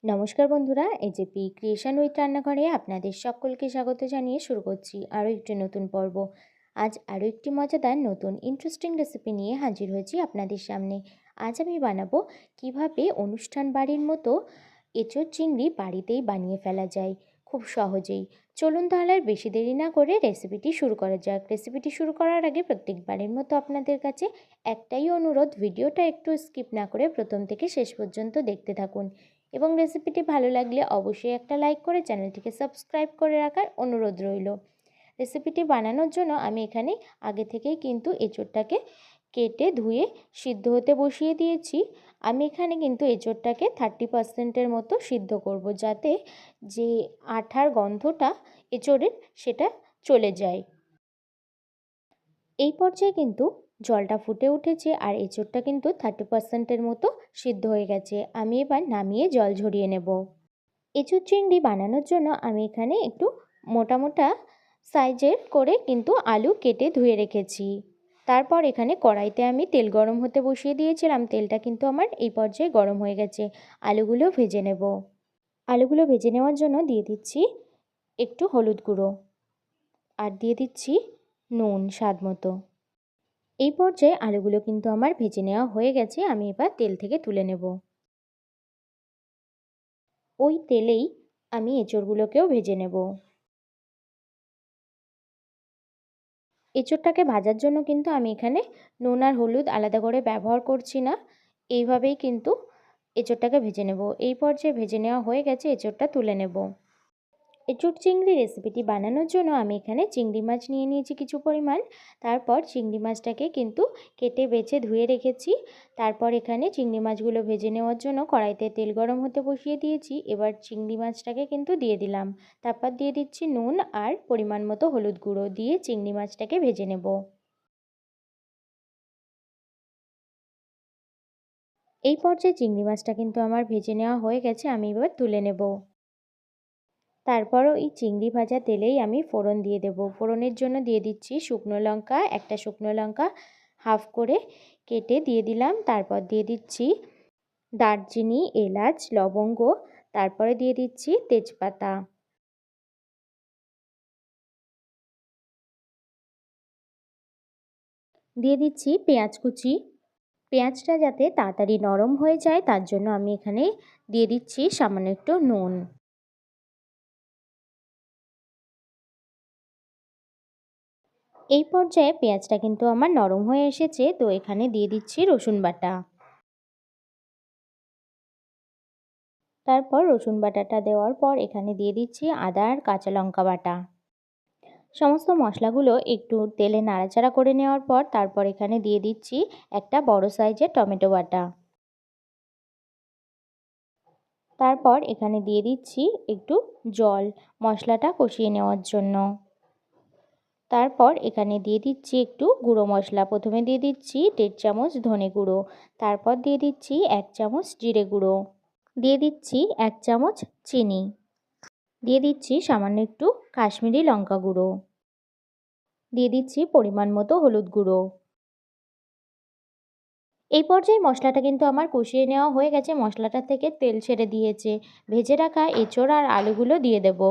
নমস্কার বন্ধুরা, AJP creation with রান্নাঘরে আপনাদের সকলকে স্বাগত জানিয়ে শুরু করছি আরও একটি নতুন পর্ব। আজ আরও একটি মজাদার নতুন ইন্টারেস্টিং রেসিপি নিয়ে হাজির হয়েছি আপনাদের সামনে। আজ আমি বানাবো কিভাবে অনুষ্ঠান বাড়ির মতো এঁচোড় চিংড়ি বাড়িতেই বানিয়ে ফেলা যায় খুব সহজেই। চলুন তাহলে আর বেশি দেরি না করে রেসিপিটি শুরু করা যাক। রেসিপিটি শুরু করার আগে প্রত্যেকবারের মতো আপনাদের কাছে একটাই অনুরোধ, ভিডিওটা একটু স্কিপ না করে প্রথম থেকে শেষ পর্যন্ত দেখতে থাকুন এবং রেসিপিটি ভালো লাগলে অবশ্যই একটা লাইক করে চ্যানেলটিকে সাবস্ক্রাইব করে রাখার অনুরোধ রইল। রেসিপিটি বানানোর জন্য আমি এখানে আগে থেকেই কিন্তু এঁচোড়টাকে কেটে ধুয়ে সিদ্ধ হতে বসিয়ে দিয়েছি। আমি এখানে কিন্তু এঁচোড়টাকে 30%-এর মতো সিদ্ধ করব, যাতে যে আঠার গন্ধটা এঁচোড়ের সেটা চলে যায়। এই পর্যায়ে কিন্তু জলটা ফুটে উঠেছে আর এঁচোড়টা কিন্তু 30%-এর মতো সিদ্ধ হয়ে গেছে। আমি এবার নামিয়ে জল ঝরিয়ে নেব। এঁচোড় চিংড়ি বানানোর জন্য আমি এখানে একটু মোটা মোটা সাইজের করে কিন্তু আলু কেটে ধুয়ে রেখেছি। তারপর এখানে কড়াইতে আমি তেল গরম হতে বসিয়ে দিয়েছিলাম। তেলটা কিন্তু আমার এই পর্যায়ে গরম হয়ে গেছে। আলুগুলো ভেজে নেব। আলুগুলো ভেজে নেওয়ার জন্য দিয়ে দিচ্ছি একটু হলুদ গুঁড়ো আর দিয়ে দিচ্ছি নুন স্বাদ মতো। এই পর্যায়ে আলুগুলো কিন্তু আমার ভেজে নেওয়া হয়ে গেছে। আমি এবার তেল থেকে তুলে নেব। ওই তেলেই আমি এঁচোড়গুলোকেও ভেজে নেব। এঁচোড়টাকে ভাজার জন্য কিন্তু আমি এখানে নুন আর হলুদ আলাদা করে ব্যবহার করছি না। এইভাবেই কিন্তু এঁচোড়টাকে ভেজে নেব। এই পর্যায়ে ভেজে নেওয়া হয়ে গেছে, এঁচোড়টা তুলে নেব। এঁচোড় চিংড়ি রেসিপিটি বানানোর জন্য আমি এখানে চিংড়ি মাছ নিয়ে নিয়েছি কিছু পরিমাণ। তারপর চিংড়ি মাছটাকে কিন্তু কেটে বেছে ধুয়ে রেখেছি। তারপর এখানে চিংড়ি মাছগুলো ভেজে নেওয়ার জন্য কড়াইতে তেল গরম হতে বসিয়ে দিয়েছি। এবার চিংড়ি মাছটাকে কিন্তু দিয়ে দিলাম। তারপর দিয়ে দিচ্ছি নুন আর পরিমাণ মতো হলুদ গুঁড়ো দিয়ে চিংড়ি মাছটাকে ভেজে নেব। এই পর্যায়ে চিংড়ি মাছটা কিন্তু আমার ভেজে নেওয়া হয়ে গেছে। আমি এবার তুলে নেব। তারপরও এই চিংড়ি ভাজা তেলেই আমি ফোড়ন দিয়ে দেব। ফোড়নের জন্য দিয়ে দিচ্ছি শুকনো লঙ্কা, একটা শুকনো লঙ্কা হাফ করে কেটে দিয়ে দিলাম। তারপর দিয়ে দিচ্ছি দারচিনি, এলাচ, লবঙ্গ, তারপরে দিয়ে দিচ্ছি তেজপাতা। দিয়ে দিচ্ছি পেঁয়াজ কুচি। পেঁয়াজটা যাতে তাড়াতাড়ি নরম হয়ে যায় তার জন্য আমি এখানে দিয়ে দিচ্ছি সামান্য একটু নুন। এই পর্যায়ে পেঁয়াজটা কিন্তু আমার নরম হয়ে এসেছে, তো এখানে দিয়ে দিচ্ছি রসুন বাটা। তারপর রসুন বাটাটা দেওয়ার পর এখানে দিয়ে দিচ্ছি আদা আর কাঁচা লঙ্কা বাটা। সমস্ত মশলাগুলো একটু তেলে নাড়াচাড়া করে নেওয়ার পর তারপর এখানে দিয়ে দিচ্ছি একটা বড় সাইজের টমেটো বাটা। তারপর এখানে দিয়ে দিচ্ছি একটু জল মশলাটা কষিয়ে নেওয়ার জন্য। তারপর এখানে দিয়ে দিচ্ছি একটু গুঁড়ো মশলা। প্রথমে দিয়ে দিচ্ছি 1.5 চামচ ধনে গুঁড়ো, তারপর দিয়ে দিচ্ছি 1 চামচ জিরে গুঁড়ো, দিয়ে দিচ্ছি 1 চামচ চিনি, দিয়ে দিচ্ছি সামান্য একটু কাশ্মীরি লঙ্কা গুঁড়ো, দিয়ে দিচ্ছি পরিমাণ মতো হলুদ গুঁড়ো। এই পর্যায়ে মশলাটা কিন্তু আমার কষিয়ে নেওয়া হয়ে গেছে। মশলাটা থেকে তেল ছেড়ে দিয়েছে। ভেজে রাখা এঁচোড় আর আলুগুলো দিয়ে দেব।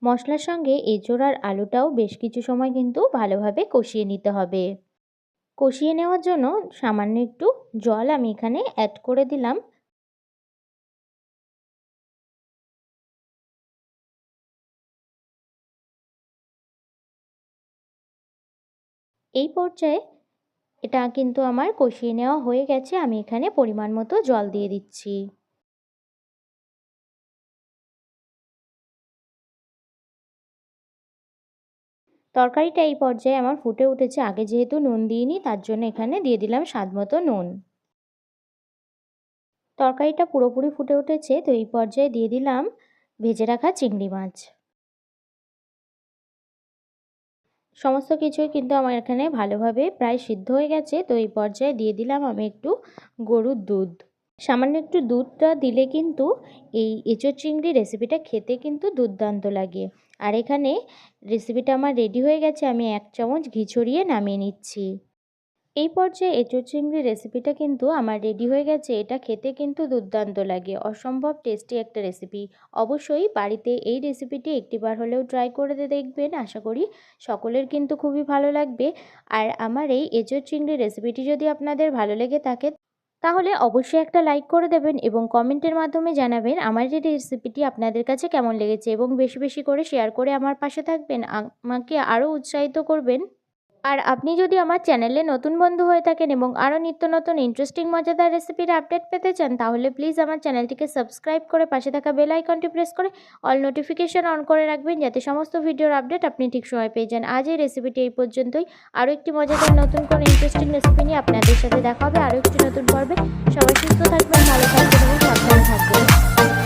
মশলার সঙ্গে এঁচোড় আর আলুটাও বেশ কিছু সময় কিন্তু ভালোভাবে কষিয়ে নিতে হবে। কষিয়ে নেওয়ার জন্য সামান্য একটু জল আমি এখানে অ্যাড করে দিলাম। এই পর্যায়ে এটা কিন্তু আমার কষিয়ে নেওয়া হয়ে গেছে। আমি এখানে পরিমাণ মতো জল দিয়ে দিচ্ছি। তরকারিটা এই পর্যায়ে আমার ফুটে উঠেছে। আগে যেহেতু নুন দিইনি তার জন্য এখানে দিয়ে দিলাম স্বাদ মতো নুন। তরকারিটা পুরোপুরি ফুটে উঠেছে, তো এই পর্যায়ে দিয়ে দিলাম ভেজে রাখা চিংড়ি মাছ। সমস্ত কিছুই কিন্তু আমার এখানে ভালোভাবে প্রায় সিদ্ধ হয়ে গেছে, তো এই পর্যায়ে দিয়ে দিলাম আমি একটু গরুর দুধ। সামান্য একটু দুধটা দিলে কিন্তু এই এঁচোড় চিংড়ি রেসিপিটা খেতে কিন্তু দুর্দান্ত লাগে। আর এখানে রেসিপিটা আমার রেডি হয়ে গেছে। আমি 1 চামচ ঘি ছড়িয়ে নামিয়ে নিচ্ছি। এই পর্যায়ে এঁচোড় চিংড়ি রেসিপিটা কিন্তু আমার রেডি হয়ে গেছে। এটা খেতে কিন্তু দুর্দান্ত লাগে, অসম্ভব টেস্টি একটা রেসিপি। অবশ্যই বাড়িতে এই রেসিপিটি একটিবার হলেও ট্রাই করে দেখবেন, আশা করি সকলের কিন্তু খুবই ভালো লাগবে। আর আমার এই এঁচোড় চিংড়ি রেসিপিটি যদি আপনাদের ভালো লেগে থাকে তাহলে অবশ্যই একটা লাইক করে দেবেন এবং কমেন্টের মাধ্যমে জানাবেন আমার এই রেসিপিটি আপনাদের কাছে কেমন লেগেছে, এবং বেশি বেশি করে শেয়ার করে আমার পাশে থাকবেন, আমাকে আরও উৎসাহিত করবেন। আর আপনি যদি আমার চ্যানেলে নতুন বন্ধু হয়ে থাকেন এবং আরও নিত্য নতুন ইন্টারেস্টিং মজাদার রেসিপির আপডেট পেতে চান, তাহলে প্লিজ আমার চ্যানেলটিকে সাবস্ক্রাইব করে পাশে থাকা বেল আইকনটি প্রেস করে অল নোটিফিকেশন অন করে রাখবেন, যাতে সমস্ত ভিডিওর আপডেট আপনি ঠিক সময় পেয়ে যান। আজ এই রেসিপিটি এই পর্যন্তই। আরও একটি মজাদার নতুন কোনো ইন্টারেস্টিং রেসিপি নিয়ে আপনাদের সাথে দেখা হবে আরও একটি নতুন পর্বে। সবাই সুস্থ থাকবেন, ভালো থাকবেন এবং সাবধানে থাকবেন।